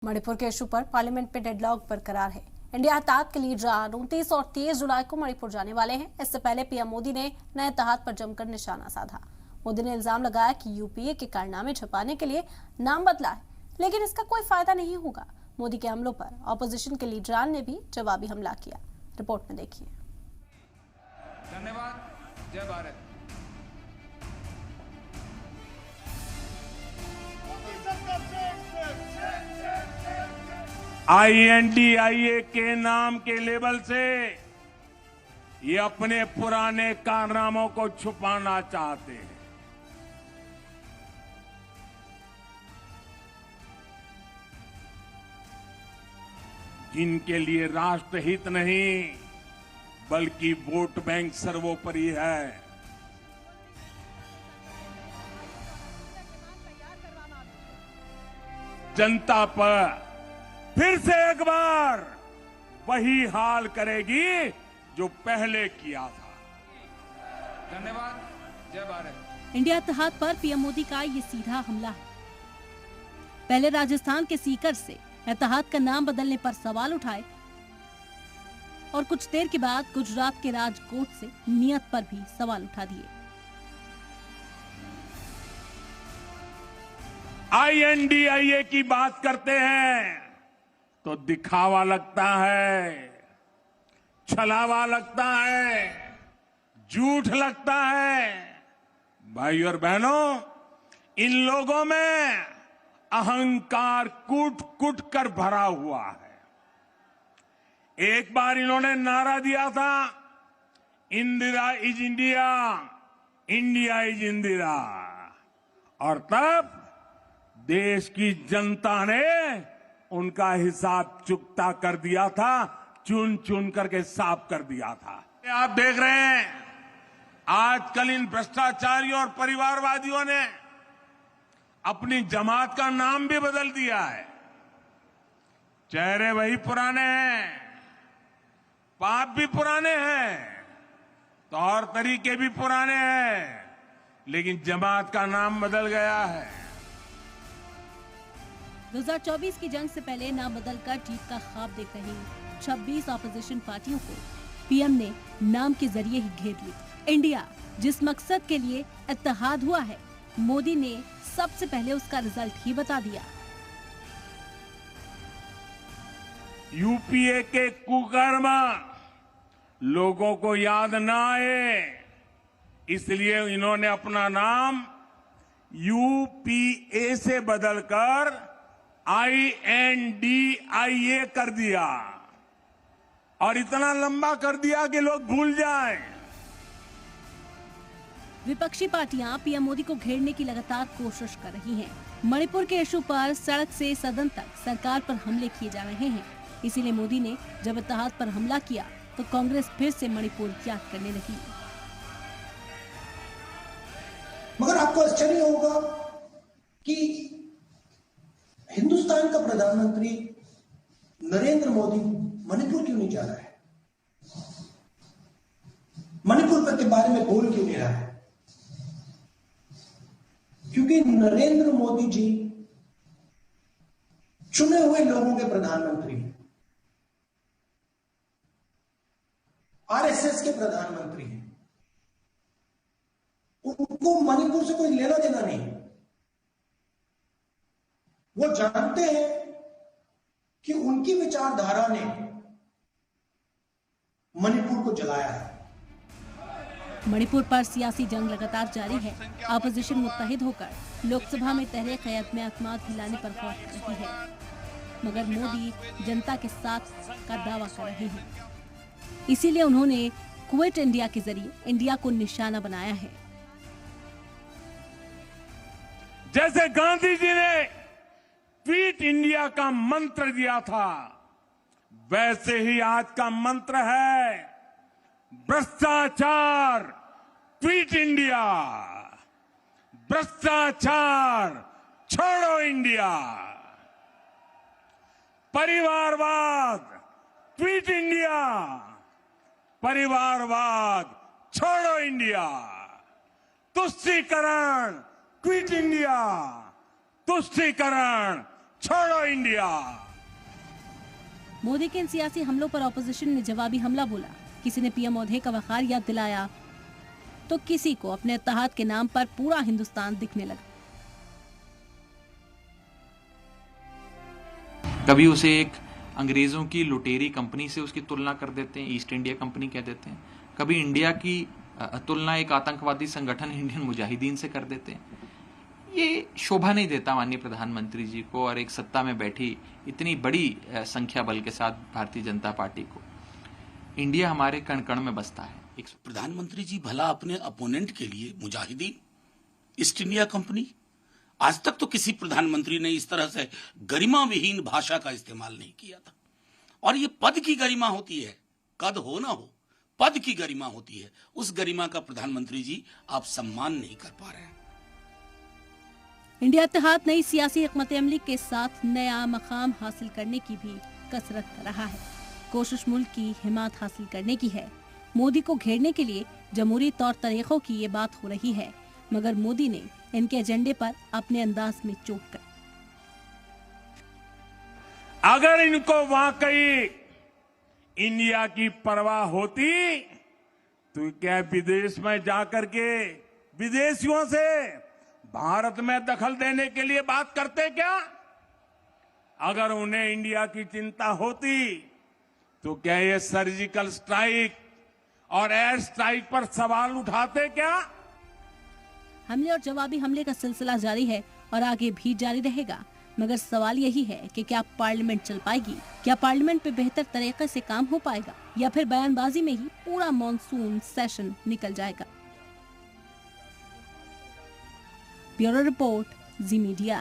मणिपुर के इशू पर पार्लियामेंट में डेडलॉक बरकरार है। इंडिया इत्तेहाद के लीडर 29 और 30 जुलाई को मणिपुर जाने वाले हैं। इससे पहले पीएम मोदी ने नए इत्तेहाद पर जमकर निशाना साधा। मोदी ने इल्जाम लगाया कि यूपीए के कारनामे छुपाने के लिए नाम बदला है, लेकिन इसका कोई फायदा नहीं होगा। मोदी के हमलों पर ऑपोजिशन के लीडरान ने भी जवाबी हमला किया। रिपोर्ट में देखिए। धन्यवाद। जय भारत। INDIA के नाम के लेबल से ये अपने पुराने कारनामों को छुपाना चाहते हैं। जिनके लिए राष्ट्रहित नहीं बल्कि वोट बैंक सर्वोपरि है। जनता पर फिर से एक बार वही हाल करेगी जो पहले किया था। धन्यवाद। जय भारत। इंडिया इत्तेहाद पर पीएम मोदी का ये सीधा हमला है। पहले राजस्थान के सीकर से इत्तेहाद का नाम बदलने पर सवाल उठाए और कुछ देर के बाद गुजरात के राजकोट से नियत पर भी सवाल उठा दिए। INDIA की बात करते हैं तो दिखावा लगता है, छलावा लगता है, झूठ लगता है। भाई और बहनों, इन लोगों में अहंकार कूट कूट कर भरा हुआ है। एक बार इन्होंने नारा दिया था, Indira is India, India is Indira, और तब देश की जनता ने उनका हिसाब चुकता कर दिया था, चुन चुन करके साफ कर दिया था। आप देख रहे हैं आजकल इन भ्रष्टाचारियों और परिवारवादियों ने अपनी जमात का नाम भी बदल दिया है। चेहरे वही पुराने हैं, पाप भी पुराने हैं, तौर तरीके भी पुराने हैं, लेकिन जमात का नाम बदल गया है। 2024 की जंग से पहले नाम बदलकर जीत का ख्वाब देख रही 26 ऑपोजिशन पार्टियों को पीएम ने नाम के जरिए ही घेर लिया। इंडिया जिस मकसद के लिए इत्तेहाद हुआ है, मोदी ने सबसे पहले उसका रिजल्ट ही बता दिया। यूपीए के कुकर्म लोगों को याद न आए, इसलिए इन्होंने अपना नाम यूपीए से बदलकर INDIA कर दिया और इतना लंबा कर दिया कि लोग भूल जाएं। विपक्षी पार्टियां पीएम मोदी को घेरने की लगातार कोशिश कर रही हैं। मणिपुर के इशू पर सड़क से सदन तक सरकार पर हमले किए जा रहे हैं। इसीलिए मोदी ने जब इत्तेहाद पर हमला किया तो कांग्रेस फिर से मणिपुर याद करने लगी। मगर आपको आश्चर्य होगा कि हिंदुस्तान का प्रधानमंत्री नरेंद्र मोदी मणिपुर क्यों नहीं जा रहा है, मणिपुर के बारे में बोल क्यों नहीं रहा है? क्योंकि नरेंद्र मोदी जी चुने हुए लोगों के प्रधानमंत्री हैं, RSS के प्रधानमंत्री हैं। उनको मणिपुर से कोई लेना देना नहीं। वो जानते हैं कि उनकी विचारधारा ने मणिपुर को जलाया है। मणिपुर पर सियासी जंग लगातार जारी है। ऑपोजिशन मुत्तहिद होकर लोकसभा में तहरीक एतमाद दिलाने पर गौर कर रही है, मगर मोदी जनता के साथ का दावा कर रहे हैं। इसीलिए उन्होंने क्विट इंडिया के जरिए इंडिया को निशाना बनाया है। जैसे गांधी जी ने क्विट इंडिया का मंत्र दिया था, वैसे ही आज का मंत्र है भ्रष्टाचार क्विट इंडिया, भ्रष्टाचार छोड़ो इंडिया, परिवारवाद क्विट इंडिया, परिवारवाद छोड़ो इंडिया, तुष्टीकरण क्विट इंडिया, तुष्टीकरण छोड़ो इंडिया। मोदी के इन सियासी हमलों पर ऑपोजिशन ने जवाबी हमला बोला। किसी ने पीएम मोदी का वखार याद दिलाया तो किसी को अपने इत्तेहाद के नाम पर पूरा हिंदुस्तान दिखने लगा। कभी उसे एक अंग्रेजों की लुटेरी कंपनी से उसकी तुलना कर देते हैं, ईस्ट इंडिया कंपनी कह देते हैं। कभी इंडिया की तुलना एक आतंकवादी संगठन इंडियन मुजाहिदीन से कर देते हैं। ये शोभा नहीं देता माननीय प्रधानमंत्री जी को और एक सत्ता में बैठी इतनी बड़ी संख्या बल के साथ भारतीय जनता पार्टी को। इंडिया हमारे कण कण में बसता है। प्रधानमंत्री जी भला अपने अपोनेंट के लिए मुजाहिदीन, ईस्ट इंडिया कंपनी, आज तक तो किसी प्रधानमंत्री ने इस तरह से गरिमा विहीन भाषा का इस्तेमाल नहीं किया था। और ये पद की गरिमा होती है, कद हो ना हो, पद की गरिमा होती है। उस गरिमा का प्रधानमंत्री जी आप सम्मान नहीं कर पा रहे हैं। इंडिया इत्तेहाद नई सियासी हिकमत अमली के साथ नया मकाम हासिल करने की भी कसरत कर रहा है। कोशिश मुल्क की हिमायत हासिल करने की है। मोदी को घेरने के लिए जमहूरी तौर तरीकों की ये बात हो रही है, मगर मोदी ने इनके एजेंडे पर अपने अंदाज में चोट कर। अगर इनको वाकई इंडिया की परवाह होती तो क्या विदेश में जाकर के विदेशियों से भारत में दखल देने के लिए बात करते क्या? अगर उन्हें इंडिया की चिंता होती तो क्या ये सर्जिकल स्ट्राइक और एयर स्ट्राइक पर सवाल उठाते क्या? हमले और जवाबी हमले का सिलसिला जारी है और आगे भी जारी रहेगा, मगर सवाल यही है कि क्या पार्लियामेंट चल पाएगी? क्या पार्लियामेंट पे बेहतर तरीके से काम हो पाएगा या फिर बयानबाजी में ही पूरा मॉनसून सेशन निकल जाएगा? ब्यूरो रिपोर्ट, जी मीडिया।